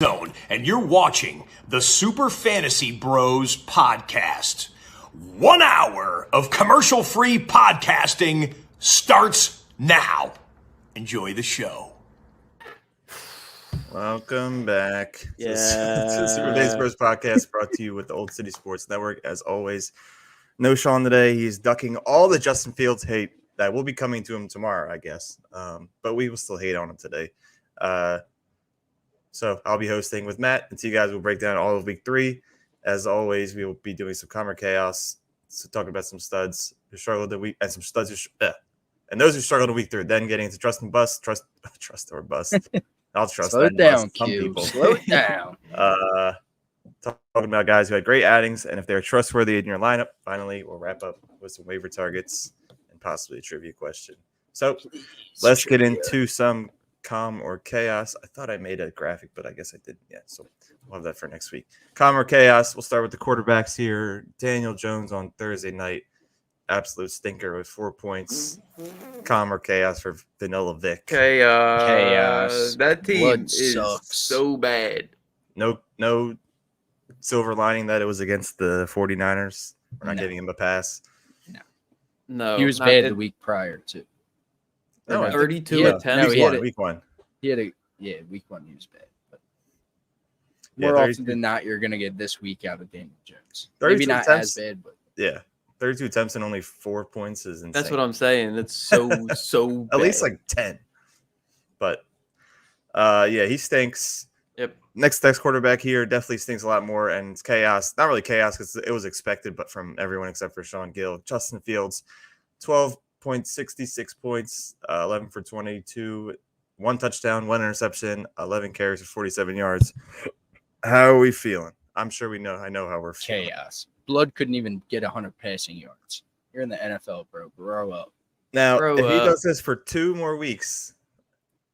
Zone, and you're watching the Super Fantasy Bros podcast. 1 hour of commercial-free podcasting starts now. Enjoy the show. Welcome back. Yeah. To the Super Fantasy Bros podcast, brought to you with the Old City Sports Network. As always, no Sean today. He's ducking all the Justin Fields hate that will be coming to him tomorrow, I guess. But we will still hate on him today. So I'll be hosting with Matt, and you guys will break down all of week 3. As always, we will be doing some Comer Chaos, so talking about some studs who struggled the week, and some studs and those who struggled in week 3. Then getting into trust or bust. I'll trust. Slow that it down, some people. Slow it down. Talking about guys who had great outings, and if they're trustworthy in your lineup. Finally, we'll wrap up with some waiver targets and possibly a trivia question. So let's get into some Calm or Chaos. I thought I made a graphic, but I guess I didn't yet. So we'll have that for next week. Calm or Chaos. We'll start with the quarterbacks here. Daniel Jones on Thursday night. Absolute stinker with 4 points. Calm or Chaos for Vanilla Vic. Chaos. That team Blood is sucks. so bad. No silver lining that it was against the 49ers. We're not giving him a pass. No, He was bad the week prior too. No, I think- 32 yeah, attempts. no, week one. He had week 1 he was bad. But Yeah, more 32 often than not, you're gonna get this week out of Daniel Jones. 32 Maybe not attempts. as bad, but Yeah. 32 attempts and only 4 points is insane. That's what I'm saying. It's so bad. At least like 10. But yeah, he stinks. Yep. Next quarterback here definitely stinks a lot more, and it's chaos. Not really chaos because it was expected, but from everyone except for Sean Gill. Justin Fields, 12.66 points, 11 for 22, 1 touchdown, 1 interception, 11 carries for 47 yards. How are we feeling? I'm sure we know. I know how we're feeling. chaos. Blood couldn't even get 100 passing yards. You're in the NFL, bro. Grow up. Now, Grow if he up. does this for 2 more weeks,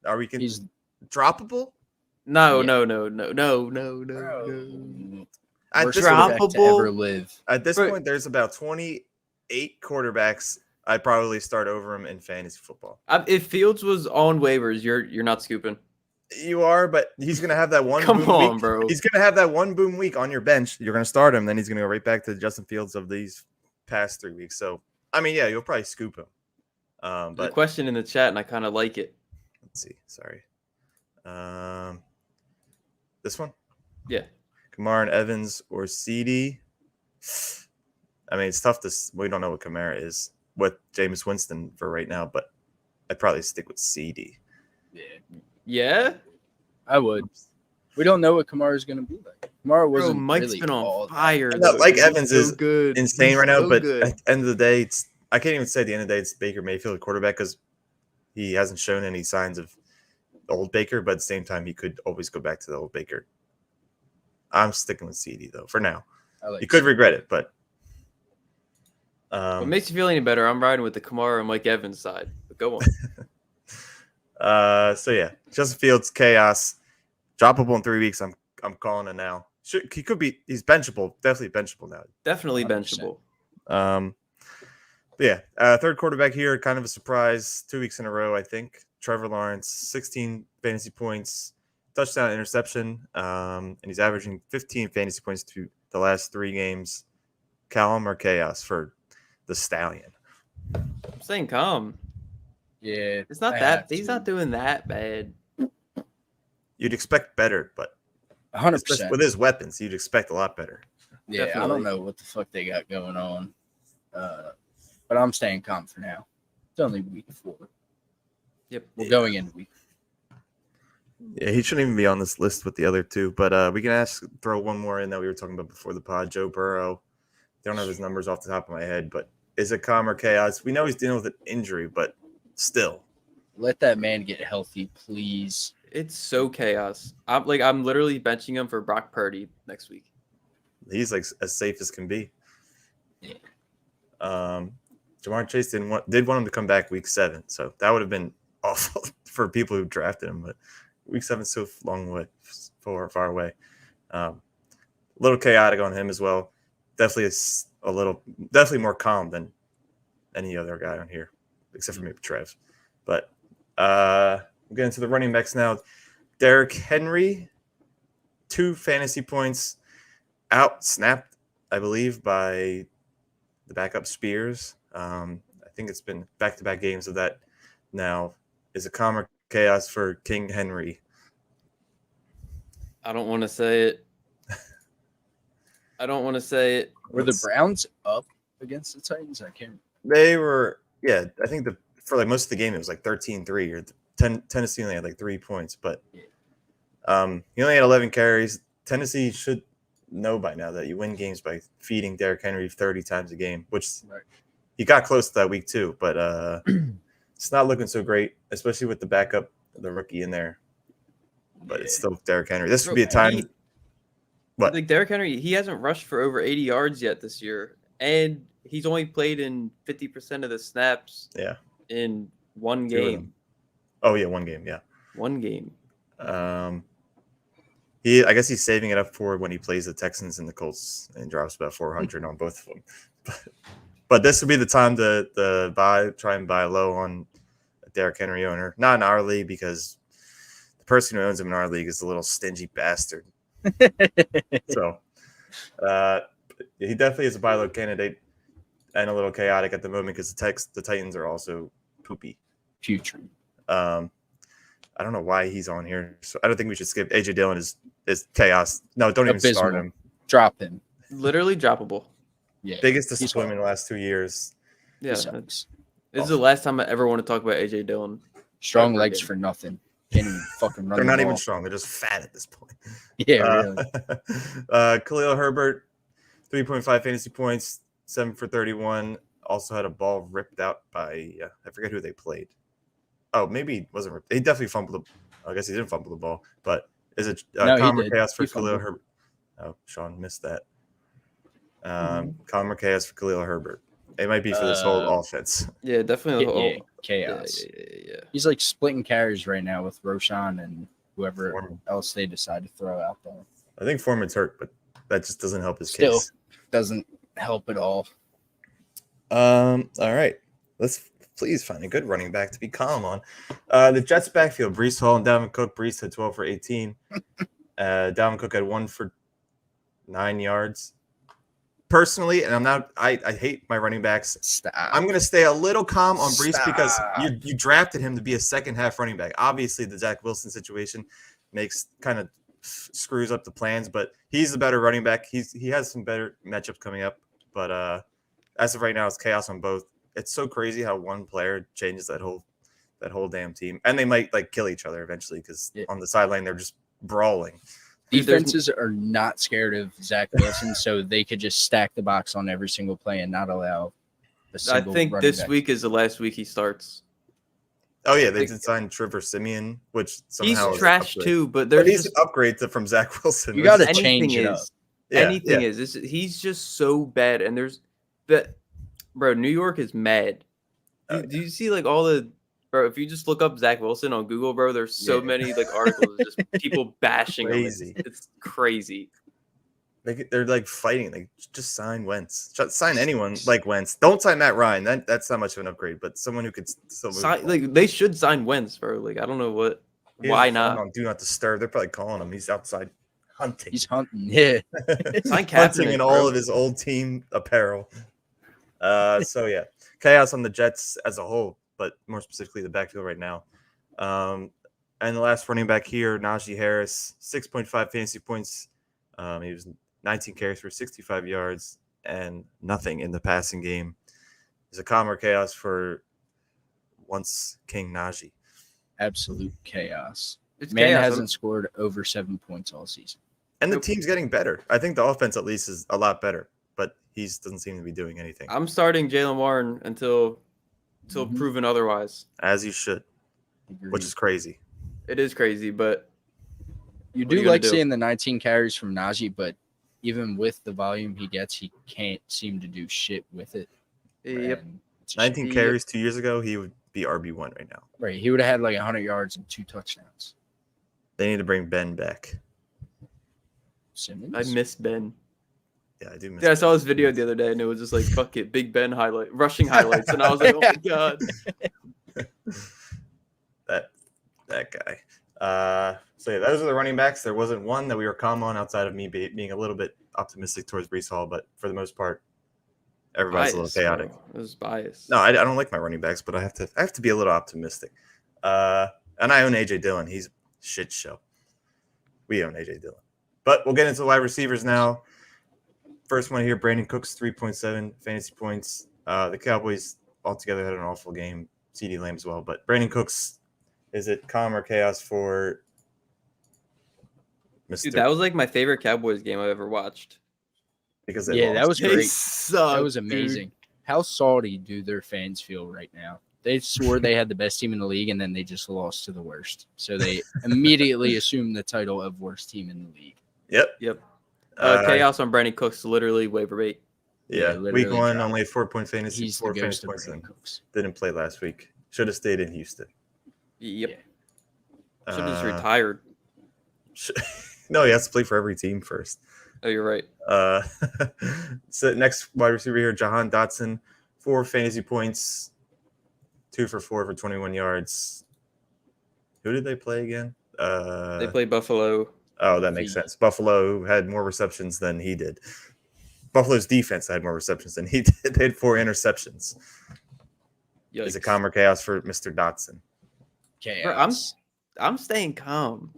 are we He's droppable? No. At worst this, quarterback Droppable? to ever live. at this Right. point, there's about 28 quarterbacks I'd probably start over him in fantasy football. If Fields was on waivers, you're not scooping. You are, but he's going to have that one Come boom on, week. bro. He's going to have that one boom week on your bench. You're going to start him, then he's going to go right back to the Justin Fields of these past 3 weeks. So, I mean, yeah, you'll probably scoop him. There's a But question in the chat, and I kind of like it. let's see. Sorry. This one? Yeah. Kamara and Evans or CD? I mean, it's tough to – we don't know what Kamara is with Jameis Winston for right now, but I'd probably stick with CD. Yeah, Yeah? I would. We don't know what Kamara's gonna be like. Kamara Bro, wasn't Mike's really been all on that. fire. No, though, like dude. Evans He's is so good. insane He's right now, so but good. at the end of the day, I can't even say at the end of the day it's Baker Mayfield, the quarterback, because he hasn't shown any signs of the old Baker, but at the same time, he could always go back to the old Baker. I'm sticking with CD, though, for now. I like You could regret it, but What makes you feel any better? I'm riding with the Kamara and Mike Evans side. But go on. so yeah, Justin Fields, chaos, droppable in 3 weeks. I'm calling it now. He could be. He's benchable, definitely benchable now. Definitely 100%. benchable. But yeah, third quarterback here, kind of a surprise. 2 weeks in a row, I think. Trevor Lawrence, 16 fantasy points, touchdown, interception, and he's averaging 15 fantasy points to the last 3 games. Calm or chaos for the Stallion? I'm saying calm. Yeah, It's not I that. have He's to. not doing that bad. You'd expect better, but 100%. with his weapons, you'd expect a lot better. Yeah, I Definitely. don't know what the fuck they got going on, but I'm staying calm for now. It's only week 4. Yep. We're going into week. Yeah, he shouldn't even be on this list with the other 2. But we can throw one more in that we were talking about before the pod. Joe Burrow. Don't have his numbers off the top of my head, but is it calm or chaos? We know he's dealing with an injury, but still. Let that man get healthy, please. It's so chaos. I'm literally benching him for Brock Purdy next week. He's like as safe as can be. Yeah. Jamar Chase did want him to come back week 7, so that would have been awful for people who drafted him. But week 7's so long away, far away. A little chaotic on him as well. Definitely more calm than any other guy on here, except for maybe Trev. But we'll get into the running backs now. Derrick Henry 2 fantasy points out snapped, I believe, by the backup Spears. I think it's been back-to-back games of that now. Is a calmer chaos for King Henry. I don't want to say it. Were the Browns up against the Titans? I can't. They were, yeah, I think for like most of the game, it was like 13-3 or 10. Tennessee only had like 3 points, but he only had 11 carries. Tennessee should know by now that you win games by feeding Derrick Henry 30 times a game, which he got close to that week too, but it's not looking so great, especially with the backup, the rookie in there. But it's still Derrick Henry. This would be a time. Like Derrick Henry, he hasn't rushed for over 80 yards yet this year, and he's only played in 50% of the snaps. Yeah. In one game. Oh yeah, one game. Yeah. One game. I guess he's saving it up for when he plays the Texans and the Colts and drops about 400 on both of them. But this would be the time to try and buy low on a Derrick Henry owner. Not in our league because the person who owns him in our league is a little stingy bastard. So he definitely is a buy low candidate and a little chaotic at the moment because the Titans are also poopy. Putrid. I don't know why he's on here. So I don't think we should skip. AJ Dillon is chaos. No, don't even start him. Drop him. Literally droppable. Yeah. Biggest disappointment in the last 2 years. Yeah. This is the last time I ever want to talk about AJ Dillon. Strong legs for nothing. Can't even fucking run. They're not even strong. They're just fat at this point. Yeah, really. Khalil Herbert, 3.5 fantasy points, 7 for 31. Also had a ball ripped out by I forget who they played. Oh, maybe it wasn't ripped. He definitely fumbled. I guess he didn't fumble the ball, but is it calmer chaos for Khalil Herbert? Oh, Sean missed that. Calmer chaos for Khalil Herbert. It might be for this whole offense. Yeah, definitely. Chaos. Yeah. He's like splitting carries right now with Roshan and whoever else they decide to throw out there. I think Foreman's hurt, but that just doesn't help his case. Doesn't help at all. All right. Let's please find a good running back to be calm on. The Jets backfield, Breece Hall and Dalvin Cook. Breece had 12 for 18. Dalvin Cook had 1 for 9 yards. Personally, and I hate my running backs. Stop. I'm going to stay a little calm on Breece because you drafted him to be a second half running back. Obviously, the Zach Wilson situation screws up the plans, but he's the better running back. He has some better matchups coming up, but as of right now, it's chaos on both. It's so crazy how one player changes that whole damn team, and they might like kill each other eventually because on the sideline they're just brawling. Defenses are not scared of Zach Wilson, so they could just stack the box on every single play and not allow a single. I think this week is the last week he starts. Oh yeah, they did sign Trevor Siemian, which somehow he's trash too, but he's an upgrade from Zach Wilson. You got to change it up. Anything is he's just so bad, and there's that, bro. New York is mad. Do you see like all the? Bro, if you just look up Zach Wilson on Google, bro, there's so many like articles, just people bashing him. It's crazy. They're like fighting. Like just sign Wentz. Sign anyone like Wentz. Don't sign Matt Ryan. That's not much of an upgrade, but someone who could still move. Like they should sign Wentz, bro. Like I don't know why not? On Do Not Disturb. They're probably calling him. He's outside hunting. He's hunting. Yeah, sign hunting in all of his old team apparel. So yeah, chaos on the Jets as a whole, but more specifically the backfield right now. And the last running back here, Najee Harris, 6.5 fantasy points. He was 19 carries for 65 yards and nothing in the passing game. It's a calmer chaos for once King Najee. Absolute chaos. Man hasn't scored over 7 points all season. And the team's getting better. I think the offense at least is a lot better, but he doesn't seem to be doing anything. I'm starting Jalen Warren until proven otherwise. As you should. Agreed. Which is crazy. It is crazy, but you do like seeing the 19 carries from Najee, but even with the volume he gets, he can't seem to do shit with it. Yep. 19 carries 2 years ago, he would be RB1 right now. Right. He would have had like 100 yards and 2 touchdowns. They need to bring Ben back. Simmons? I miss Ben. Yeah, I do miss I saw this video the other day, and it was just like, fuck it, Big Ben rushing highlights. And I was like, oh, my God. that guy. So yeah, those are the running backs. There wasn't one that we were calm on outside of me being a little bit optimistic towards Breece Hall, but for the most part, everybody's a little chaotic. Bro. It was biased. No, I don't like my running backs, but I have to be a little optimistic. And I own AJ Dillon. He's a shit show. We own AJ Dillon. But we'll get into wide receivers now. First one here, Brandon Cooks, 3.7 fantasy points. The Cowboys altogether had an awful game. CeeDee Lamb as well. But Brandon Cooks, is it calm or chaos for Mr. Dude, that was like my favorite Cowboys game I've ever watched. Because that was They great. suck, That was amazing. How salty do their fans feel right now? They swore they had the best team in the league, and then they just lost to the worst. So they immediately assumed the title of worst team in the league. Yep. Chaos on Brandon Cooks, literally waiver bait. Yeah, literally week 1, dropped. only 4-point fantasy. He's the 4 ghost fantasy of points. Brandon Cooks. Didn't play last week. Should have stayed in Houston. Yep. Yeah. Should have just retired. No, he has to play for every team first. Oh, you're right. So next wide receiver here, Jahan Dotson, 4 fantasy points, 2 for 4 for 21 yards. Who did they play again? They play Buffalo. Oh, that makes sense. Buffalo had more receptions than he did. Buffalo's defense had more receptions than he did. They had 4 interceptions. Yikes. Is it calm or chaos for Mr. Dotson? Chaos. Bro, I'm staying calm.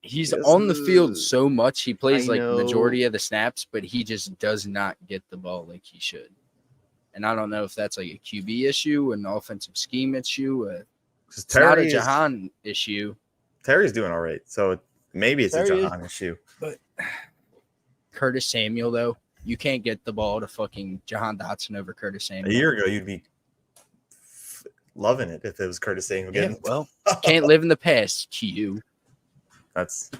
He's on the field so much. He plays I like know. majority of the snaps, but he just does not get the ball like he should. And I don't know if that's like a QB issue, an offensive scheme issue. It's not a Jahan issue. Terry's doing all right, so maybe it's Terry a Jahan issue. But Curtis Samuel, though, you can't get the ball to fucking Jahan Dotson over Curtis Samuel. A year ago, you'd be loving it if it was Curtis Samuel Yeah, getting. well, can't live in the past, Q. That's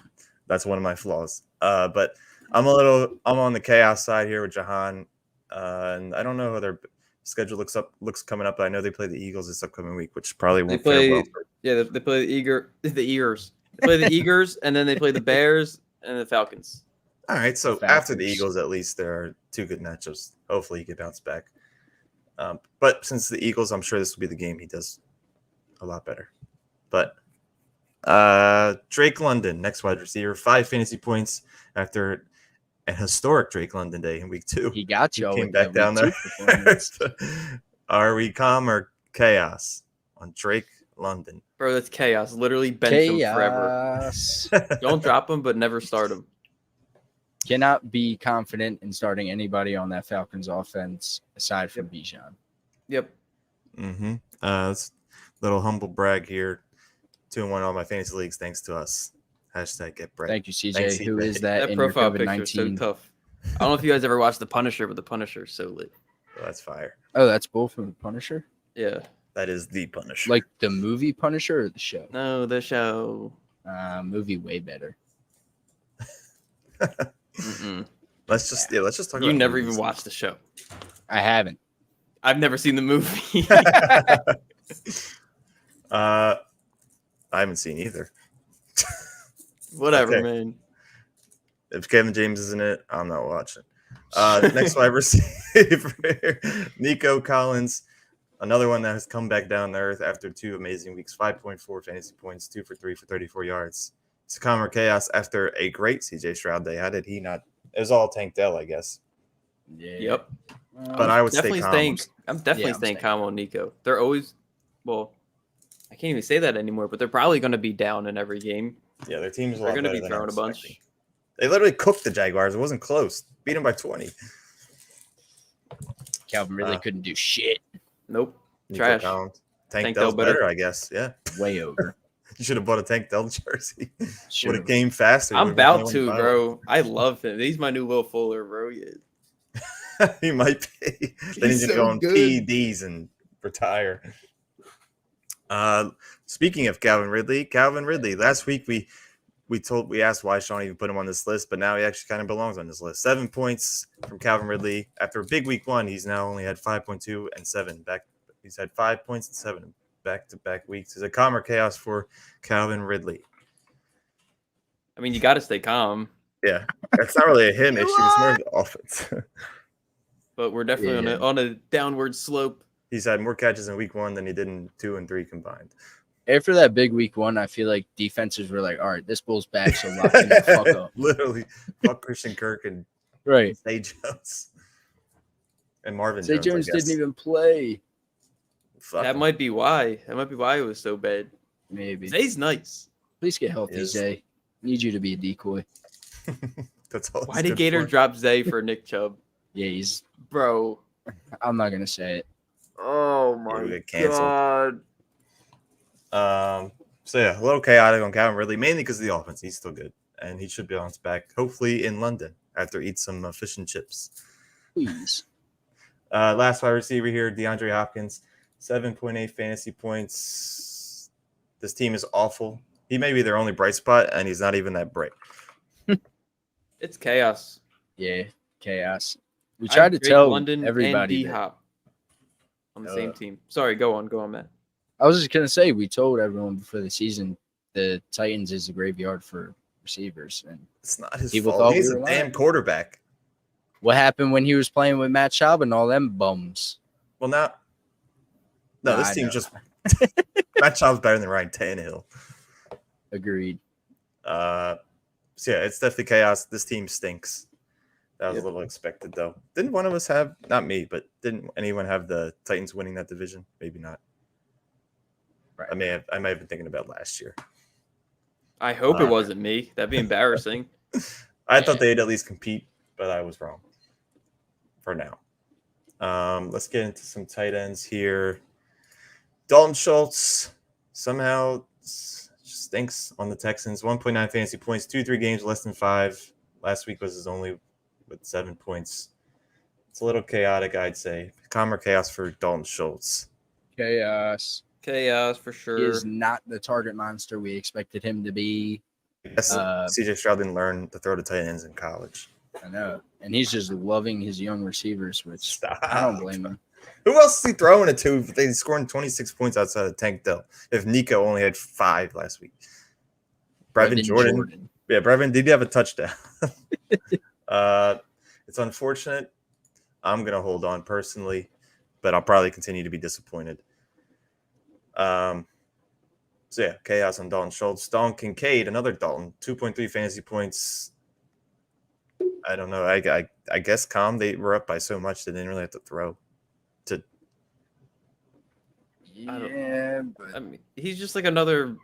one of my flaws. But I'm on the chaos side here with Jahan, and I don't know how their schedule looks coming up. But I know they play the Eagles this upcoming week, which probably won't fare well. They play the Eagles. They play the Eagles, and then they play the Bears and the Falcons. All right, so after the Eagles, at least there are 2 good matchups. Hopefully, he can bounce back. But since the Eagles, I'm sure this will be the game he does a lot better. But Drake London, next wide receiver, 5 fantasy points after a historic Drake London day in week 2. He got you. He came back down there. Are we calm or chaos on Drake London? Bro, that's chaos. Literally bench him forever. Don't drop him, but never start him. Cannot be confident in starting anybody on that Falcons offense aside from Bijan. Yep. Mm-hmm. It's a little humble brag here. 2-1 all my fantasy leagues thanks to us. Hashtag get bread. Thank you, CJ. Thanks, Who CJ. is that That in your profile picture is so COVID-19? tough. I don't know if you guys ever watched The Punisher, but The Punisher is so lit. Oh, that's fire. Oh, that's Bull from the Punisher? Yeah. That is the Punisher. Like the movie Punisher or the show? No, the show. Movie way better. Mm-mm. let's just talk about You never movies. even watched the show. I haven't. I've never seen the movie. I haven't seen either. Whatever, Okay. man. If Kevin James is in it, I'm not watching. Next wide receiver, Nico Collins, another one that has come back down to earth after 2 amazing weeks. 5.4 fantasy points, 2 for 3 for 34 yards. It's calm or chaos after a great CJ Stroud day. How did he not? It was all Tank Dell, I guess. Yeah. Yep. But I would definitely stay calm. I'm definitely I'm staying staying calm on Nico. They're always, well, I can't even say that anymore, but they're probably going to be down in every game. Yeah, their team's a They're lot going to better be than throwing I'm a bunch. expecting. They literally cooked the Jaguars. It wasn't close. Beat them by 20. Calvin really couldn't do shit. Nope. Nico Trash. Collins. Tank Tank Dell's Dell better. better, I guess. Yeah. Way over. You should have bought a Tank Dell jersey. Would Sure. have came faster. I'm Would've been about the to, only one bro. I love him. He's my new Will Fuller, bro. Yeah. he might be. Then he's He's gonna so go on good. PEDs and retire. Speaking of Calvin Ridley, last week we asked why Sean even put him on this list, but now he actually kind of belongs on this list. 7 points from Calvin Ridley. After a big week 1, he's now only had 5.2 and 7 back. He's had 5 points and 7 back-to-back weeks. Is it calm or chaos for Calvin Ridley? I mean, you got to stay calm, Yeah, that's not really a him issue. It's more of the offense. but we're definitely Yeah. on a downward slope. He's had more catches in week 1 than he did in 2 and 3 combined. After that big week 1, I feel like defenses were like, all right, this bull's back, so lock him the fuck up. Literally, fuck Christian Kirk and Right. Zay Jones. And Marvin Zay Jones didn't even play. Fuck That him. might be why. That might be why it was so bad. Maybe. Zay's nice. Please get healthy, Is. Zay. Need you to be a decoy. That's all. Why he's did good Gator for. drop Zay for Nick Chubb? Yeah, he's. Bro. I'm not gonna say it. Oh Yeah, we my get canceled. god. So yeah, a little chaotic on Calvin Ridley, mainly because of the offense. He's still good, and he should be on his back, hopefully in London after eat some fish and chips. Please. Last wide receiver here, DeAndre Hopkins, 7.8 fantasy points. This team is awful. He may be their only bright spot, and he's not even that bright. It's chaos. Yeah, chaos. We tried to tell London everybody. and D-Hop on the same team. Sorry, go on, Matt. I was just gonna say we told everyone before the season the Titans is a graveyard for receivers, and It's not his people fault. thought He's we a were damn lying. quarterback. What happened when he was playing with Matt Schaub and all them bums? Well, no, Nah, this I team know. just Matt Schaub's better than Ryan Tannehill. Agreed. So yeah, it's definitely chaos. This team stinks. That was Yep. a little expected, though. Didn't one of us have, not me, but didn't anyone have the Titans winning that division? Maybe not. Right. I might have been thinking about last year. I hope it wasn't me. That'd be embarrassing. I thought they'd at least compete, but I was wrong. For now. Let's get into some tight ends here. Dalton Schultz somehow stinks on the Texans. 1.9 fantasy points, 2-3 games, less than 5. Last week was his only with 7 points. It's a little chaotic, I'd say. Calmer chaos for Dalton Schultz. Chaos. Chaos for sure. He is not the target monster we expected him to be. I guess CJ Stroud didn't learn to throw to tight ends in college. I know. And he's just loving his young receivers, which Stop. I don't blame him. Who else is he throwing it to? They scoring 26 points outside of Tank Dell. If Nico only had 5 last week. Brevin Jordan. Yeah, Brevin did have a touchdown. It's unfortunate. I'm going to hold on personally, but I'll probably continue to be disappointed. So yeah, chaos on Dalton Schultz. Dalton Kincaid, another Dalton, 2.3 fantasy points. I don't know. I guess they were up by so much they didn't really have to throw. Yeah, but I mean, he's just like another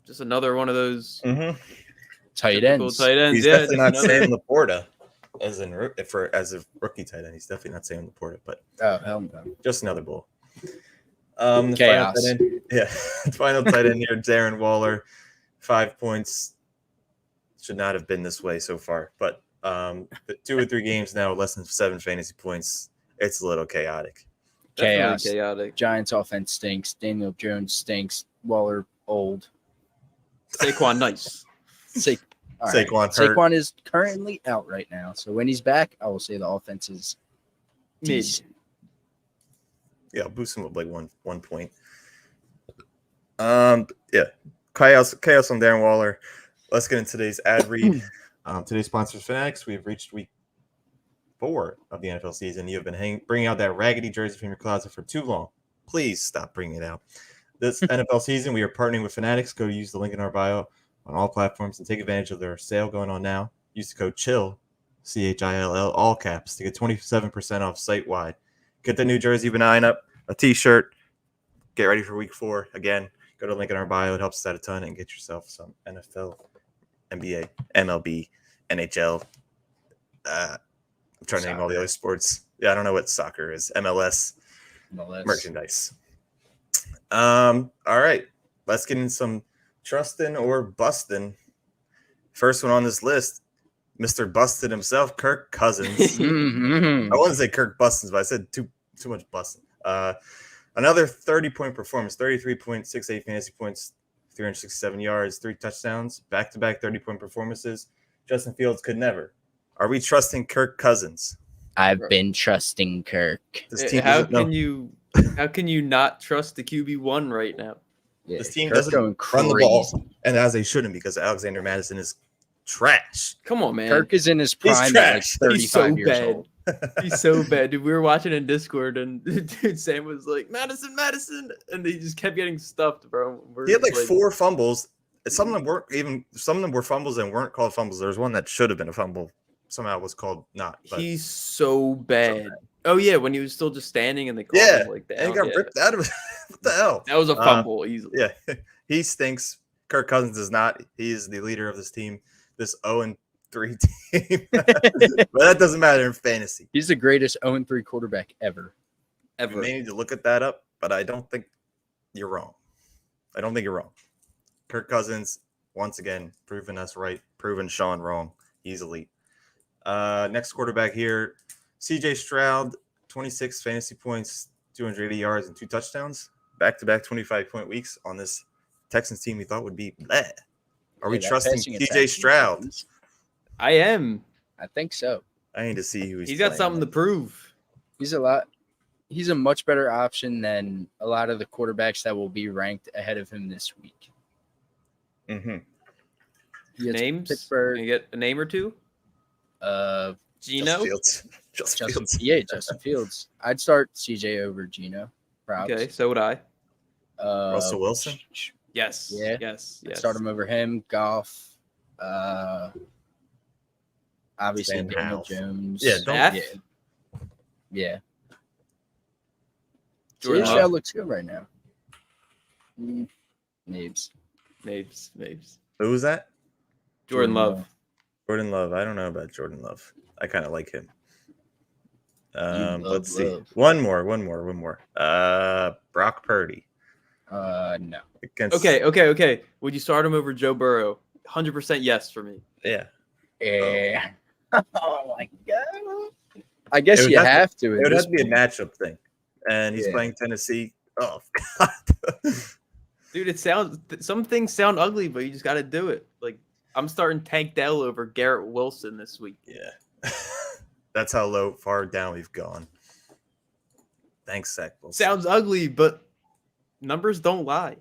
one of those tight typical ends. tight ends. He's Yeah, definitely just not another- Sam Laporta as a rookie tight end. He's definitely not Sam Laporta, but Oh, hell no. just another bull. The Chaos. Final tight end, yeah, final tight end here, Darren Waller, 5 points. Should not have been this way so far, but 2 or 3 games now, less than 7 fantasy points. It's a little chaotic. definitely Chaos. chaotic. Giants offense stinks. Daniel Jones stinks. Waller old. Saquon nice. All right. Saquon's hurt. Saquon is currently out right now. So when he's back, I will say the offense is Mid. decent. Yeah, I'll boost him up like one point. Yeah, chaos on Darren Waller. Let's get into today's ad read. Today's sponsor is Fanatics. We've reached week 4 of the NFL season. You have been bringing out that raggedy jersey from your closet for too long. Please stop bringing it out. This NFL season, we are partnering with Fanatics. Go use the link in our bio on all platforms and take advantage of their sale going on now. Use the code CHILL, CHILL, all caps, to get 27% off site-wide. Get the new jersey you've been eyeing up, a t-shirt. Get ready for week 4. Again, go to the link in our bio. It helps us out a ton, and get yourself some NFL, NBA, MLB, NHL. I'm trying to name all the other sports. Yeah, I don't know what soccer is. MLS merchandise. All right. Let's get in some trustin' or bustin'. First one on this list, Mr. Busted himself, Kirk Cousins. I wouldn't say Kirk Bustins, but I said too much busting. Another 30-point performance, 33.68 fantasy points, 367 yards, 3 touchdowns, back-to-back 30-point performances. Justin Fields could never. Are we trusting Kirk Cousins? I've been trusting Kirk. This team How doesn't know. how can you not trust the QB1 right now? Yeah, This team Kirk doesn't going run the crazy. ball, and as they shouldn't, because Alexander Madison is trash. Come on, man. Kirk is in his prime at like trash. 35 He's so years bad. old. He's so bad, dude. We were watching in Discord, and dude, Sam was like, Madison, and he just kept getting stuffed, bro. He had like 4 fumbles. Some of them were fumbles and weren't called fumbles. There was one that should have been a fumble. Somehow was called not. But he's so bad. Oh yeah, when he was still just standing and they called him like that. And he got ripped out of it. What the hell? That was a fumble easily. Yeah, he stinks. Kirk Cousins is not. He is the leader of this team. This 0-3 team. But that doesn't matter in fantasy. He's the greatest 0-3 quarterback ever. You may need to look at that up, but I don't think you're wrong. Kirk Cousins, once again, proving us right, proving Sean wrong. He's elite. Next quarterback here, CJ Stroud, 26 fantasy points, 280 yards, and 2 touchdowns. Back-to-back 25-point weeks on this Texans team we thought would be bleh. Are we trusting CJ Stroud? I am. I think so. I need to see who he's got something to prove. He's a much better option than a lot of the quarterbacks that will be ranked ahead of him this week. Mm-hmm. Names? Pittsburgh. Can you get a name or two? Geno? Justin Fields. I'd start CJ over Geno. Props. Okay, so would I. Russell Wilson? Yes. Yeah. Yes. I'd start him over him. Goff. Obviously, Sam Daniel House. Jones. Yeah. Jordan Love looks good right now. Names. Who was that? Jordan Love. Jordan Love. I don't know about Jordan Love. I kind of like him. Let's see. Love. One more. Brock Purdy. No. Okay. Would you start him over Joe Burrow? 100% yes for me. Yeah. Yeah. Oh my god. I guess you have to. It would have to be a matchup thing. And he's playing Tennessee. Oh god. Dude, some things sound ugly, but you just got to do it. Like, I'm starting Tank Dell over Garrett Wilson this week. Yeah. That's how far down we've gone. Thanks, Zach Wilson. Sounds ugly, but numbers don't lie.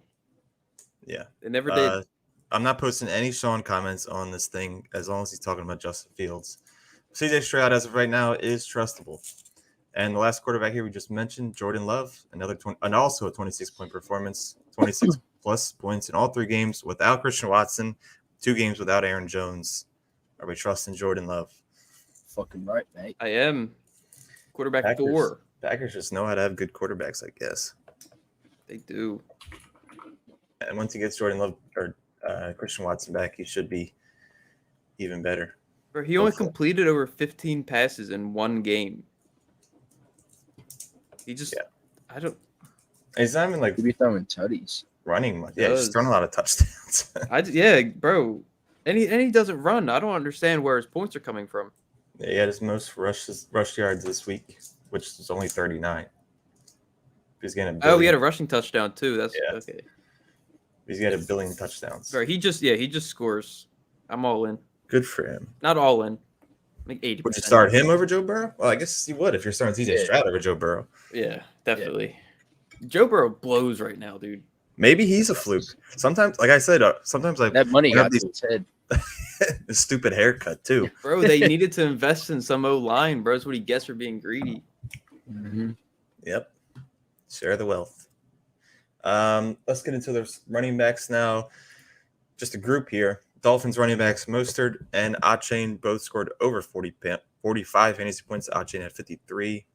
Yeah. They never did. I'm not posting any Sean comments on this thing as long as he's talking about Justin Fields. CJ Stroud, as of right now, is trustable. And the last quarterback here we just mentioned, Jordan Love, also a 26-point performance, 26 plus points in all 3 games without Christian Watson, 2 games without Aaron Jones. Are we trusting Jordan Love? Fucking right, mate. I am. Quarterback 4. Packers just know how to have good quarterbacks, I guess. They do. And once he gets Jordan Love or Christian Watson back, he should be even better. Bro, he only completed over 15 passes in 1 game. He just, I don't. He's not even He'd be throwing tutties. Running much. Yeah, he's throwing a lot of touchdowns. Bro. And he doesn't run. I don't understand where his points are coming from. Yeah, he had his most rush yards this week, which is only 39. He's getting he had a rushing touchdown too. That's okay. He's got 1 billion touchdowns. Bro, he just scores. I'm all in. Good for him. Not all in. Like 80%. Would you start him over Joe Burrow? Well, I guess you would if you're starting CJ Stroud over Joe Burrow. Yeah, definitely. Yeah. Joe Burrow blows right now, dude. Maybe he's a fluke. Sometimes, like I said, that money got to his head. The stupid haircut too. Bro, they needed to invest in some O-line, bro. That's what he gets for being greedy. Mm-hmm. Yep. Share the wealth. Let's get into the running backs now. Just a group here. Dolphins running backs Mostert and Achane both scored over 45 fantasy points. Achane had 53.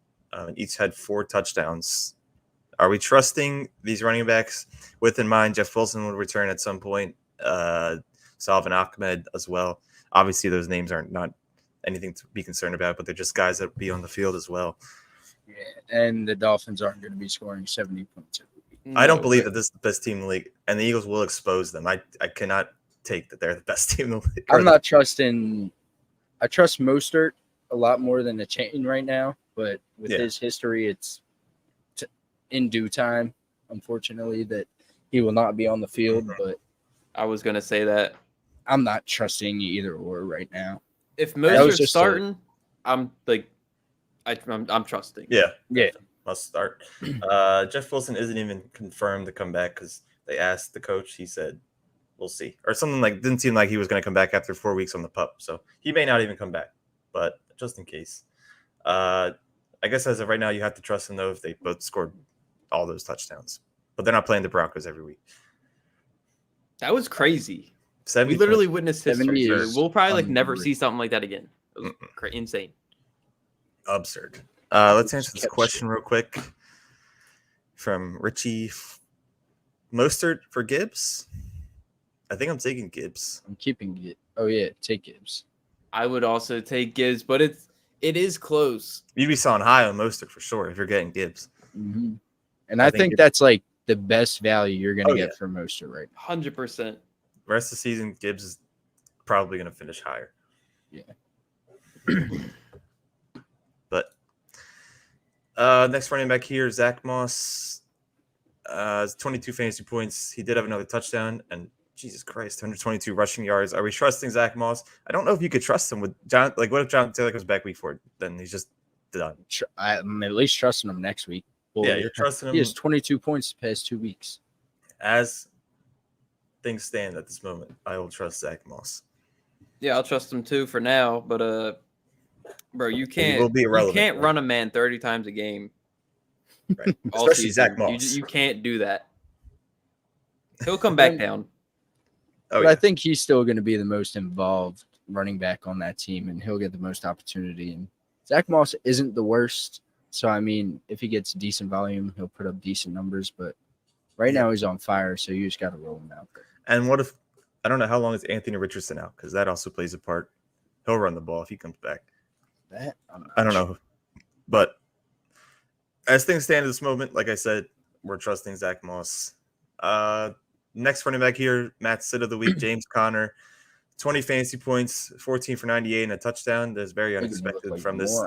Each had 4 touchdowns. Are we trusting these running backs with in mind Jeff Wilson will return at some point? Salvin Ahmed as well. Obviously, those names are not anything to be concerned about, but they're just guys that will be on the field as well. Yeah, and the Dolphins aren't going to be scoring 70 points every week. I don't believe that this is the best team in the league, and the Eagles will expose them. I cannot take that they're the best team in the league. I'm not trusting – I trust Mostert a lot more than the chain right now, but with his history, it's in due time, unfortunately, that he will not be on the field. Mm-hmm. But I was going to say that. I'm not trusting either or right now. If Mostert's starting, I'm trusting. Yeah. Must start. Jeff Wilson isn't even confirmed to come back because they asked the coach. He said, we'll see. Or something didn't seem like he was going to come back after 4 weeks on the PUP. So he may not even come back, but just in case. I guess as of right now, you have to trust them though if they both scored all those touchdowns. But they're not playing the Broncos every week. That was crazy. 70 We literally points. witnessed history. 70 So is we'll probably never unreal. see something like that again. It was insane. Absurd. Let's answer this Kept question real quick from Richie. Mostert for Gibbs? I think I'm taking Gibbs. I'm keeping it. Oh yeah, take Gibbs. I would also take Gibbs, but it is close. You'd be selling high on Mostert for sure if you're getting Gibbs. Mm-hmm. And I think that's like the best value you're going to get for Mostert right now. 100%. Rest of the season, Gibbs is probably going to finish higher. Yeah. But next running back here, Zach Moss. 22 fantasy points. He did have another touchdown, and Jesus Christ, 122 rushing yards. Are we trusting Zach Moss? I don't know if you could trust him with John. Like, what if Jonathan Taylor comes back week 4? Then he's just done. I'm at least trusting him next week. Well, Yeah, you're trusting him. He has 22 points the past 2 weeks. As things stand at this moment, I will trust Zach Moss. Yeah, I'll trust him too for now. But bro, you He will can't be irrelevant, you can't though. run a man 30 times a game. Right. all Especially season. Zach Moss. You can't do that. He'll come back down. Oh, But yeah. I think he's still going to be the most involved running back on that team, and he'll get the most opportunity. And Zach Moss isn't the worst. So, I mean, if he gets decent volume, he'll put up decent numbers. But right now he's on fire, so you just got to roll him out. And what if I don't know how long is Anthony Richardson out, because that also plays a part. He'll run the ball if he comes back. That I don't know. But as things stand at this moment, like I said, we're trusting Zach Moss. Next running back here, Matt Sit of the week, James Conner. 20 fantasy points, 14 for 98 and a touchdown. That's very unexpected from this,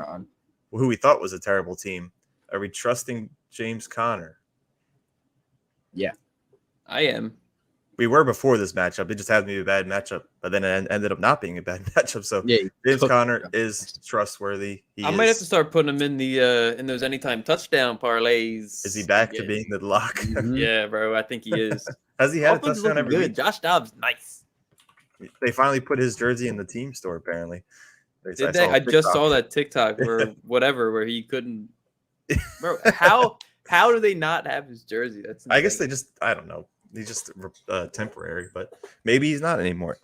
who we thought was a terrible team. Are we trusting James Conner? Yeah. I am. We were before this matchup. It just had to be a bad matchup, but then it ended up not being a bad matchup. So Yeah, James Conner is trustworthy. I might have to start putting him in the in those anytime touchdown parlays. Is he back to Yeah. being the lock? Mhm. Yeah, bro. I think he is. Has he had a Offense is touchdown looking every good. week? Josh Dobbs, nice. They finally put his jersey in the team store, apparently. Did they? I just saw that TikTok or whatever where he couldn't. Bro, how do they not have his jersey? That's I guess insane. they just, I don't know. He's just temporary, but maybe he's not anymore.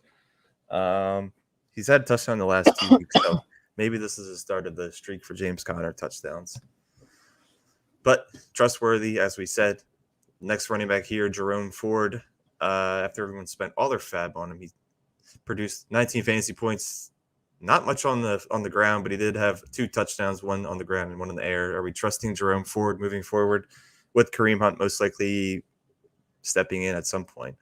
He's had a touchdown the last 2 weeks, so maybe this is the start of the streak for James Conner touchdowns. But trustworthy, as we said. Next running back here, Jerome Ford. After everyone spent all their fab on him, he produced 19 fantasy points. Not much on the ground, but he did have 2 touchdowns, one on the ground and one in the air. Are we trusting Jerome Ford moving forward with Kareem Hunt most likely stepping in at some point?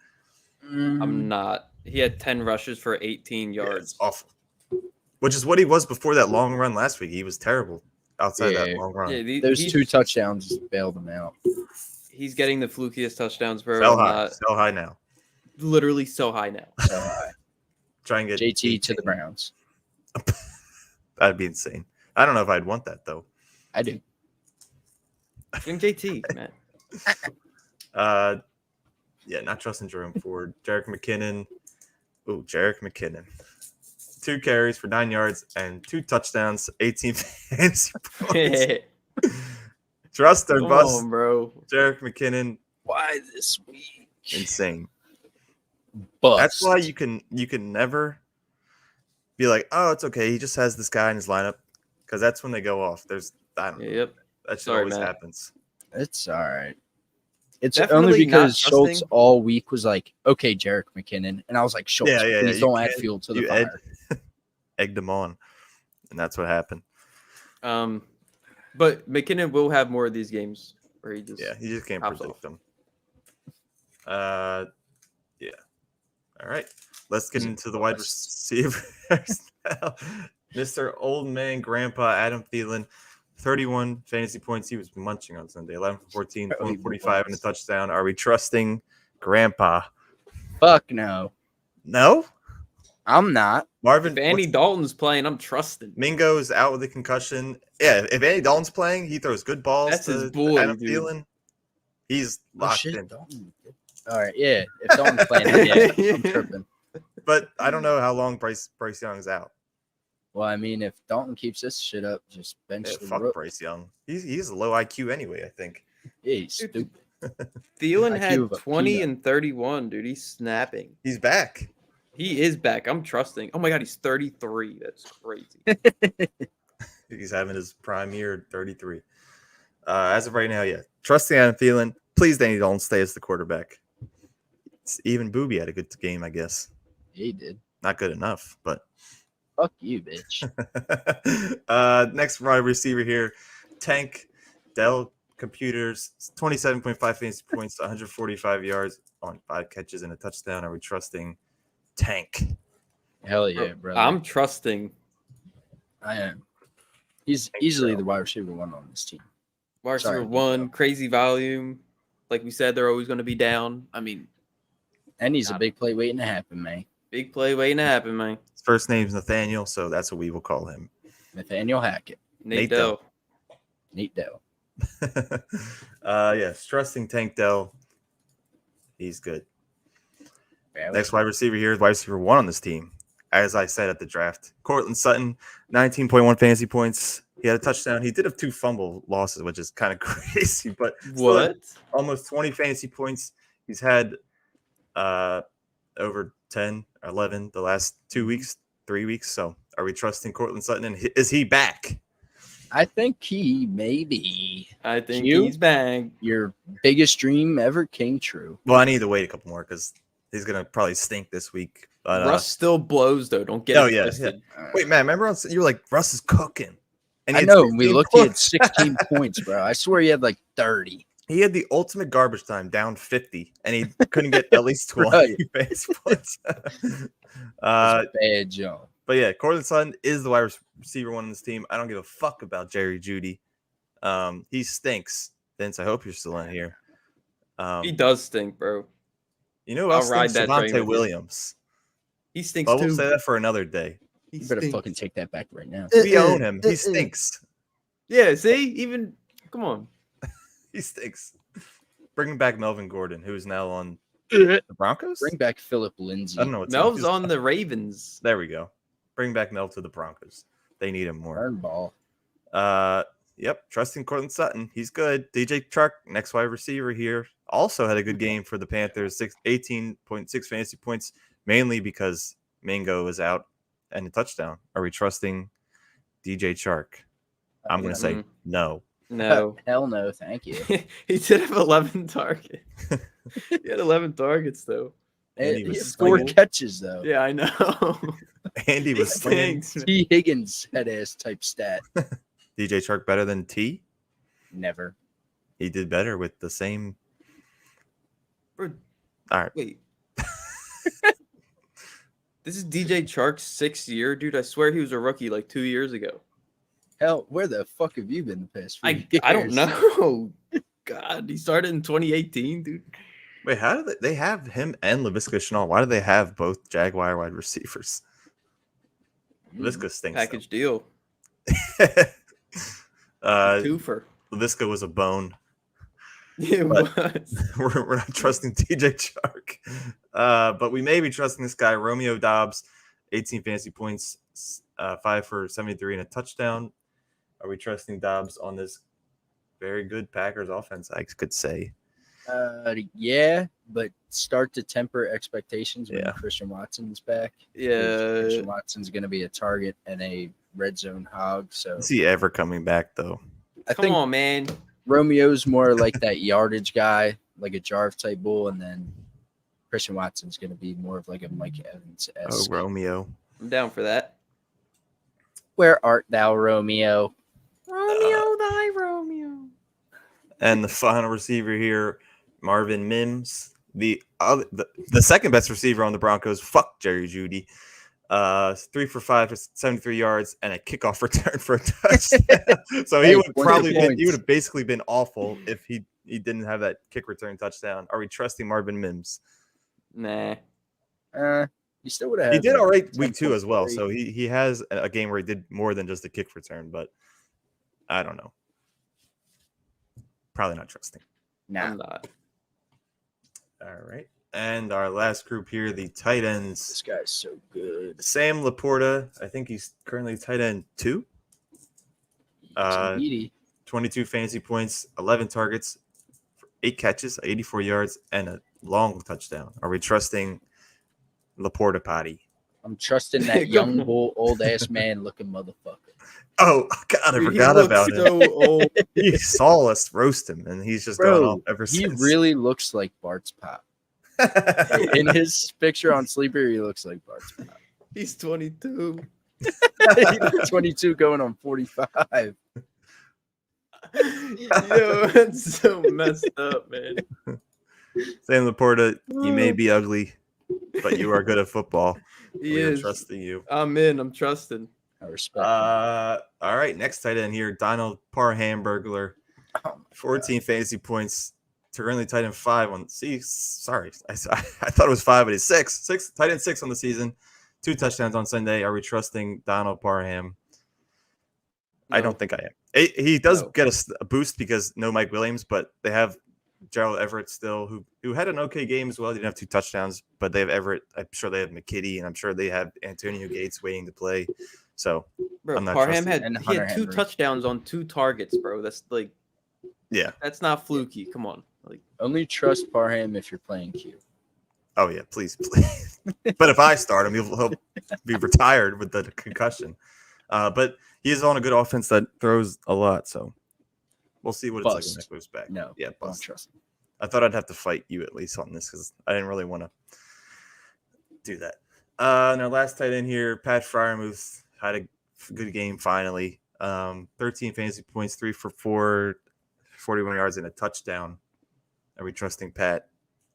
I'm not. He had 10 rushes for 18 Yeah, yards. it's awful. Which is what he was before that long run last week. He was terrible outside that long run. Yeah, Those he's 2 touchdowns bailed him out. He's getting the flukiest touchdowns, bro. Sell I'm high. not- Sell high now. literally so high now. So, Try and get JT to the Browns. That'd be insane. I don't know if I'd want that though. I do. Give him JT, man. Yeah, not trusting Jerome Ford. Jerick McKinnon. Ooh, Jerick McKinnon. 2 carries for 9 yards and 2 touchdowns, 18 fantasy points. Trust or Come bust. on, bro. Jerick McKinnon, Why this week? insane. Bust. That's why you can never be like, oh, it's okay. He just has this guy in his lineup, because that's when they go off. I don't know. Yep. That shit Sorry, always Matt. happens. It's all right. It's Definitely only not because Schultz trusting. all week was like, okay, Jarek McKinnon. And I was like, Schultz, Yeah, please you don't add can't- fuel to the you fire. Egged him on, and that's what happened. But McKinnon will have more of these games where he just Yeah, you just can't pops predict off. them. Yeah. All right. Let's get into the wide receivers now. Mr. Old Man Grandpa Adam Thielen, 31 fantasy points. He was munching on Sunday. 11 for 14, 145 and a touchdown. Are we trusting Grandpa? Fuck no. No? I'm not. Marvin, If Andy Dalton's playing, I'm trusting. Mingo's out with a concussion. Yeah, if Andy Dalton's playing, he throws good balls That's to his boy, Adam dude. Thielen. He's locked in. Dalton. All right, yeah. If Dalton's playing, yeah, I'm tripping. But I don't know how long Bryce Young's out. Well, I mean, if Dalton keeps this shit up, just bench Yeah, the fuck rook. Bryce Young. He's a low IQ anyway, I think. Yeah, he's stupid. Thielen IQ had of a 20 peanut. and 31, dude. He's snapping. He's back. He is back. I'm trusting. Oh my god, he's 33. That's crazy. He's having his prime year, 33. As of right now, yeah. Trusting Adam Thielen. Please, Danny Dalton, stay as the quarterback. Even Booby had a good game, I guess. He did. Not good enough, but Fuck you, bitch. next wide receiver here, Tank Dell Computers, 27.5 fantasy points, 145 yards on 5 catches and a touchdown. Are we trusting Tank? Hell yeah, brother. I'm trusting. I am. He's easily the wide receiver 1 on this team. Wide receiver Sorry, 1, Nico. crazy volume. Like we said, they're always going to be down. I mean, And he's a big play waiting to happen, man. big play waiting to happen, man. His first name's Nathaniel, so that's what we will call him. Nathaniel Hackett. Nate Dell. Dell. Yes, trusting Tank Dell. He's good. Yeah, Next wide receiver here is wide receiver 1 on this team. As I said at the draft, Cortland Sutton, 19.1 fantasy points. He had a touchdown. He did have 2 fumble losses, which is kind of crazy, but still had What? almost 20 fantasy points. He's had over 10 or 11 the last 2 weeks, 3 weeks. So are we trusting Cortland Sutton? And is he back? I think he may be. I think You? he's back. Your biggest dream ever came true. Well, I need to wait a couple more because he's going to probably stink this week. But, Russ still blows, though. Don't get it twisted. Wait, man, remember you were like, Russ is cooking. And I he had know. When we 16 looked, he had points. 16 points, bro. I swear he had like 30. He had the ultimate garbage time, down 50, and he couldn't get at least 20 Right. fantasy points. Bad jump. But yeah, Cortland Sutton is the wide receiver 1 on this team. I don't give a fuck about Jerry Jeudy. He stinks. Vince, I hope you're still in here. He does stink, bro. You know who I'll else ride stinks? that train with Javonte you. Williams. He stinks But we'll too. say that for another day. He You better stinks. fucking take that back right now. We own him. He stinks. Yeah, see? Even come on. He stinks. Bringing back Melvin Gordon, who is now on the Broncos? Bring back Philip Lindsay. I don't know what's Melv's on the Ravens. There we go. Bring back Mel to the Broncos. They need him more. Burn ball. Yep. Trusting Cortland Sutton. He's good. DJ Chark, next wide receiver here, also had a good game for the Panthers. 18.6 fantasy points, mainly because Mingo is out and a touchdown. Are we trusting DJ Chark? I'm going to say no. No. Hell no, thank you. He did have 11 targets. He had 11 targets, though. And he He was had 4 slinging. catches though. Yeah, I know. Andy was slinging. Thanks. T. Higgins head ass type stat. DJ Chark better than T? Never. He did better with the same. Bro, All right. wait. This is DJ Chark's 6th year, dude. I swear he was a rookie like 2 years ago. Hell, where the fuck have you been the past few years? I don't know. God, he started in 2018, dude. Wait, how do they have him and LaVisca Chenault? Why do they have both Jaguar wide receivers? LaVisca stinks. Package deal. Twofer. LaVisca was a bone. It But- was. We're not trusting TJ Chark. But we may be trusting this guy, Romeo Dobbs, 18 fantasy points, 5 for 73 and a touchdown. Are we trusting Dobbs on this very good Packers offense, I could say? Yeah, but start to temper expectations when Yeah. Christian Watson's back. Yeah. Christian Watson's going to be a target and a red zone hog. So Is he ever coming back, though? I Come think on, man. Romeo's more like that yardage guy, like a Jarve type bull, and then Christian Watson's going to be more of like a Mike Evans. Oh, Romeo. I'm down for that. Where art thou, Romeo? Romeo, thy Romeo. And the final receiver here, Marvin Mims, the second best receiver on the Broncos. Fuck Jerry Jeudy. 3 for 5 for 73 yards and a kickoff return for a touchdown. So he Hey, would 20 probably points. he would have basically been awful if he didn't have that kick return touchdown. Are we trusting Marvin Mims? Nah. You still would have. He did all right week 10 2 as well. points. So he has a game where he did more than just a kick return, but I don't know. Probably not trusting. Nah. I'm not. All right. And our last group here, the tight This ends. guy's so good. Sam Laporta, I think he's currently tight end 2. Edie. 22 fantasy points, 11 targets, 8 catches, 84 yards, and a long touchdown. Are we trusting Laporta Potty? I'm trusting that young bull, old ass man looking motherfucker. Oh God, I Dude, forgot he about looks him. so old. He saw us roast him, and he's just going off ever He since. really looks like Bart's pop. In his picture on Sleeper, he looks like Bart's pop. He's 22. He's 22 going on 45. Yo, that's so messed up, man. Sam Laporta, you may be ugly, but you are good at football. He We are is. trusting you. I'm in. I'm trusting. I respect All right, next tight end here, Donald Parham Burglar, him. 14 fantasy points. Currently tight end 5 on. Sorry, I thought it was 5, but he's 6. Tight end 6 on the season. 2 touchdowns on Sunday. Are we trusting Donald Parham? I No. don't think I am. He does No. get a boost because no Mike Williams, but they have Gerald Everett still, who had an okay game as well. He didn't have 2 touchdowns, but they have Everett. I'm sure they have McKitty, and I'm sure they have Antonio Gates waiting to play. So Bro, I'm not Parham trusting. And he Hunter had 2 Henry. touchdowns on 2 targets, bro. That's like, Yeah. that's not fluky. Come on. Like, Only trust Parham if you're playing Q. Oh yeah, please. But if I start him, he'll be retired with the concussion. But he is on a good offense that throws a lot, so we'll see what it's like when Bust. that goes back. No, Yeah, don't bust. trust him. I thought I'd have to fight you at least on this because I didn't really want to do that. And our last tight end here, Pat Fryermuth, had a good game finally. 13 fantasy points, 3 for 4, 41 yards, and a touchdown. Are we trusting Pat?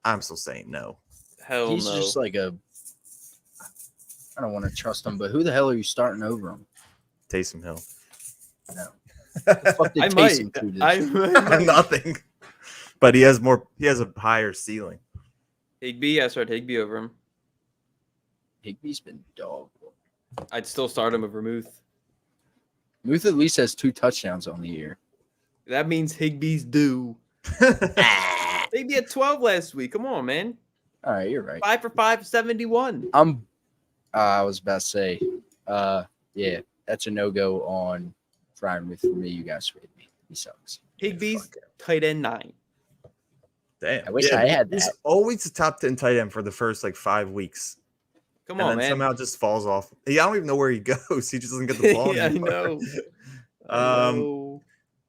I'm still saying no. hell He's no. just like a. I don't want to trust him, but who the hell are you starting over him? Taysom Hill. No. The fuck did I might. Taysom do this? I might. Nothing. But he has a higher ceiling. Higbee, I started Higbee over him. Higbee's been dog. I'd still start him over Muth. Muth at least has 2 touchdowns on the year. That means Higbee's due. Higbee had 12 last week. Come on, man. All right, you're right. 5 for 5, 71. I was about to say, yeah, that's a no-go on Fryermuth for me. You guys swayed me. He sucks. Higbee's Fuck it. tight end 9. Damn. I wish I had He's that. always the top 10 tight end for the first 5 weeks. Come And on, then man. somehow just falls off. I don't even know where he goes. He just doesn't get the ball. Yeah, I anymore. know. I Um, know.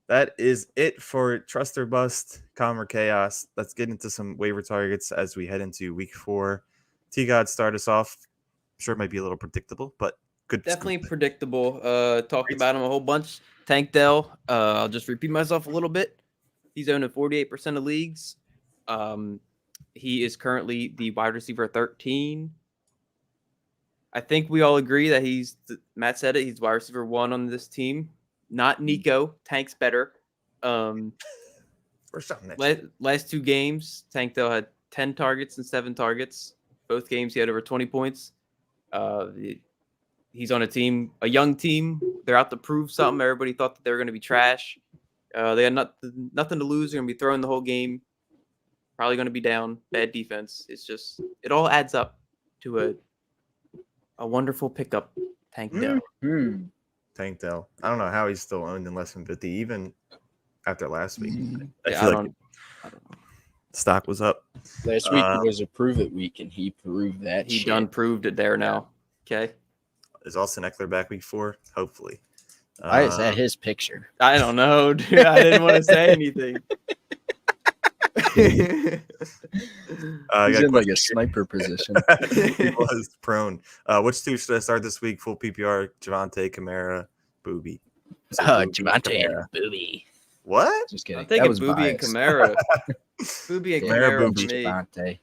That is it for Trust or Bust, Calm or Chaos. Let's get into some waiver targets as we head into week 4. T-God, start us off. I'm sure it might be a little predictable, but good. Definitely scoop. predictable. Talked Great about him a whole bunch. Tank Dell. I'll just repeat myself a little bit. He's owned in 48% of leagues. He is currently the wide receiver 13. I think we all agree that Matt said it, he's wide receiver 1 on this team. Not Nico. Tank's better. First shot next. Last 2 games, Tank Dell had 10 targets and 7 targets. Both games he had over 20 points. He's on a young team. They're out to prove something. Everybody thought that they were going to be trash. They had nothing to lose. They're going to be throwing the whole game. Probably going to be down. Bad defense. It's just, it all adds up to a wonderful pickup. Tank Dell. Tank Dell. I don't know how he's still owned in less than 50, even after last week. I Yeah, feel I like don't know. stock was up. Last week was a prove it week, and he proved that. He shit. done proved it there now. Okay. Is Austin Eckler back week 4? Hopefully. Why is that his picture? I don't know, dude. I didn't want to say anything. I He's got in like a questions sniper position. here. He was prone. Which 2 should I start this week? Full PPR, Javante, Kamara, Booby. So Booby, Javante Kamara. and Booby. What? Just kidding. I'm That thinking was Booby and biased. Kamara. Booby and Yeah, Kamara Booby. for me. Javante.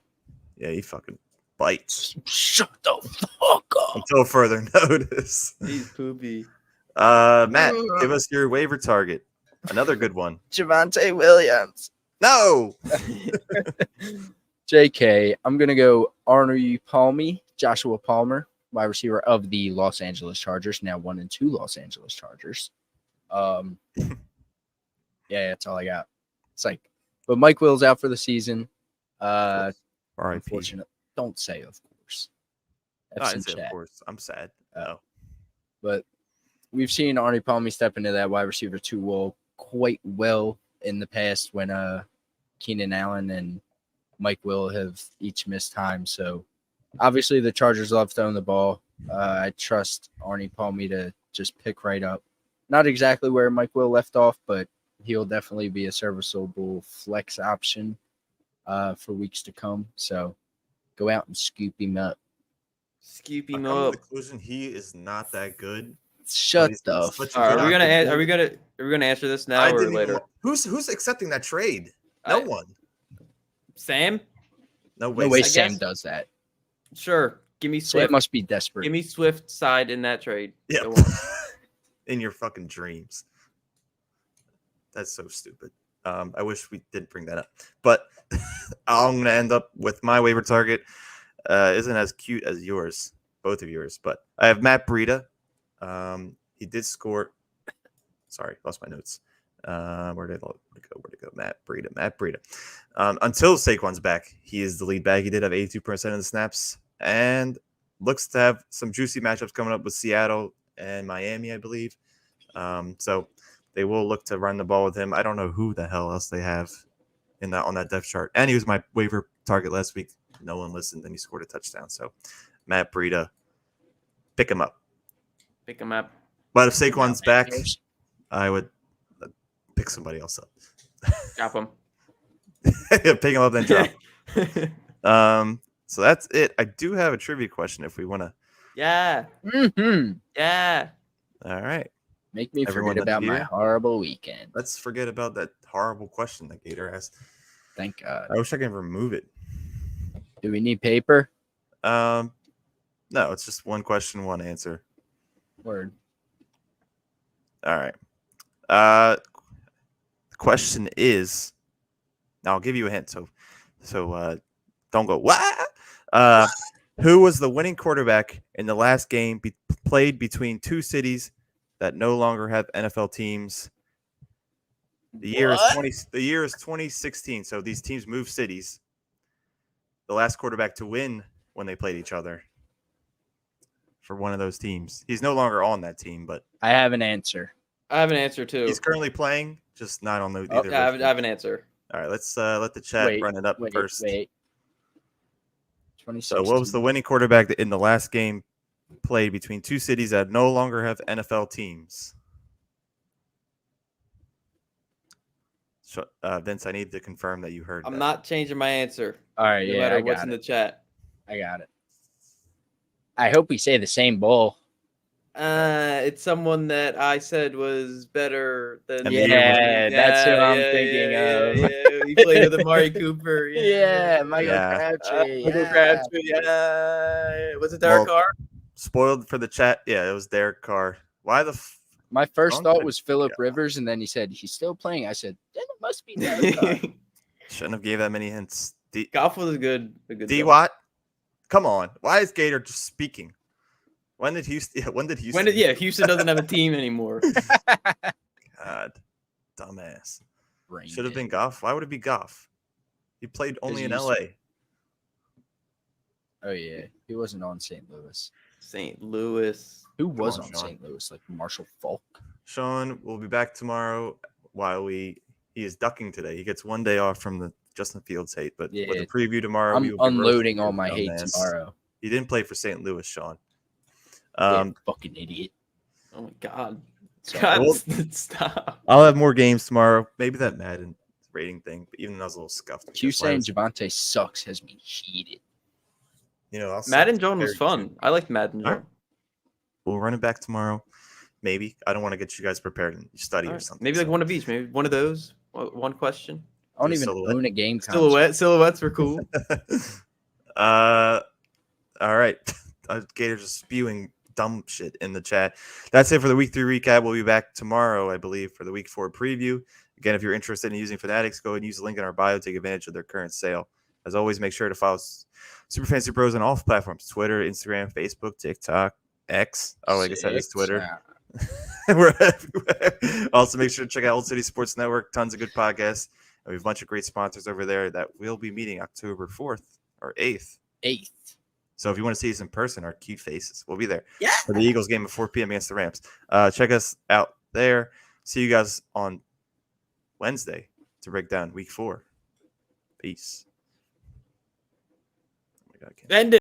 Yeah, he fucking bites. Shut the fuck up. Until further notice. He's Poopy. Matt, give us your waiver target. Another good one. Javante Williams. No. JK, I'm going to go Arnold Palmy, Joshua Palmer, wide receiver of the Los Angeles Chargers, now 1-2 Los Angeles Chargers. Yeah, that's all I got. It's like, but Mike Will's out for the season. R.I.P. Unfortunate. Don't say, of course. I F's in didn't say, of chat. course. I'm sad. Oh. No. But we've seen Arnie Palmy step into that wide receiver 2 role quite well in the past when Keenan Allen and Mike Will have each missed time. So obviously the Chargers love throwing the ball. I trust Arnie Palmy to just pick right up. Not exactly where Mike Will left off, but he'll definitely be a serviceable flex option for weeks to come. So go out and scoop him up. Scoop I'm him coming to up. the conclusion he is not that good. Shut he's the such f- a All right, good are we gonna option. are we gonna answer this now I or didn't even later? wa- who's accepting that trade? No one. Sam? No way. No way I Sam guess- does that. Sure. Give me Sam Swift. must be desperate. Give me Swift side in that trade. Yeah. Go on. In your fucking dreams. That's so stupid. I wish we didn't bring that up. But I'm gonna end up with my waiver target. Isn't as cute as yours, both of yours. But I have Matt Breida. He did score. Sorry, lost my notes. Where'd it go? Matt Breida. Until Saquon's back, he is the lead back. He did have 82% of the snaps and looks to have some juicy matchups coming up with Seattle and Miami, I believe. So they will look to run the ball with him. I don't know who the hell else they have on that depth chart. And he was my waiver target last week. No one listened, and he scored a touchdown. So Matt Breida, pick him up. Pick him up. But if Saquon's back, Here's- I would pick somebody else up. Drop him. Pick him up, then drop. So that's it. I do have a trivia question if we want to. Yeah. Mhm. Yeah. All right. Make me Everyone forget that's about my here? horrible weekend. Let's forget about that horrible question that Gator asked. Thank God. I wish I could remove it. Do we need paper? No, it's just one question, one answer. Word. All right. The question is, now I'll give you a hint. So don't go, what? Who was the winning quarterback in the last game played between two cities that no longer have NFL teams? The year is 2016. So these teams moved cities. The last quarterback to win when they played each other for one of those teams. He's no longer on that team, but I have an answer. I have an answer too. he's currently playing, just not on the Oh, either. Yeah, I of have an answer. All right, let's let the chat run it up first. Wait. So, what was the winning quarterback in the last game played between two cities that no longer have NFL teams? So, Vince, I need to confirm that you heard. I'm that. not changing my answer. All right, No yeah, matter I what's got in it. the chat. I got it. I hope we say the same bowl. It's someone that I said was better than. And the year was- Yeah, that's who I'm thinking of. Yeah. He played with Amari Cooper. Yeah, Michael Yeah. Crabtree. Michael yeah. Crabtree. Yeah. Was it Derek Well, Carr? Spoiled for the chat. Yeah, it was Derek Carr. Why the? My first Wrong? thought was Phillip Yeah. Rivers, and then he said he's still playing. I said, then it must be Derek Carr. Shouldn't have gave that many hints. Goff was a good. D Watt. Come on. Why is Gator just speaking? When did Houston? Houston doesn't have a team anymore. God, dumbass. Brain Should have dead. been Goff. Why would it be Goff? He played only in he's- LA. Oh yeah, he wasn't on St. Louis. St. Louis. Who was on, on Sean. St. Louis? Like Marshall Falk. Sean will be back tomorrow. He is ducking today. He gets one day off from the Justin Fields hate, but with the Yeah. preview tomorrow, we I'm will be unloading roasting all your my hate dumbass. tomorrow. He didn't play for St. Louis, Sean. Yeah, fucking idiot. Oh my God. So, God, Well- stop. I'll have more games tomorrow. Maybe that Madden rating thing, but even though I was a little scuffed. Q because why saying was- Javante sucks has me heated. I'll suck Madden John was compared fun. I liked Madden All John. right. We'll run it back tomorrow. Maybe. I don't want to get you guys prepared and study All or right. something. Maybe like so- one of each. Maybe one of those. One question. I don't Do even silhouette. own a game console. Silhouettes were cool. All right. Gator's just spewing dumb shit in the chat. That's it for the week 3 recap. We'll be back tomorrow, I believe, for the week 4 preview. Again, if you're interested in using Fanatics, go and use the link in our bio. Take advantage of their current sale. As always, make sure to follow Super Fancy Bros on all platforms: Twitter, Instagram, Facebook, TikTok, X. Oh, I guess that is Twitter. We're everywhere. Also, make sure to check out Old City Sports Network. Tons of good podcasts. And we have a bunch of great sponsors over there that we'll be meeting October 4th or 8th. 8th. So if you want to see us in person, our cute faces, we'll be there Yeah. for the Eagles game at 4 p.m. against the Rams. Check us out there. See you guys on Wednesday to break down week 4. Peace. Oh my God, I can't- End it.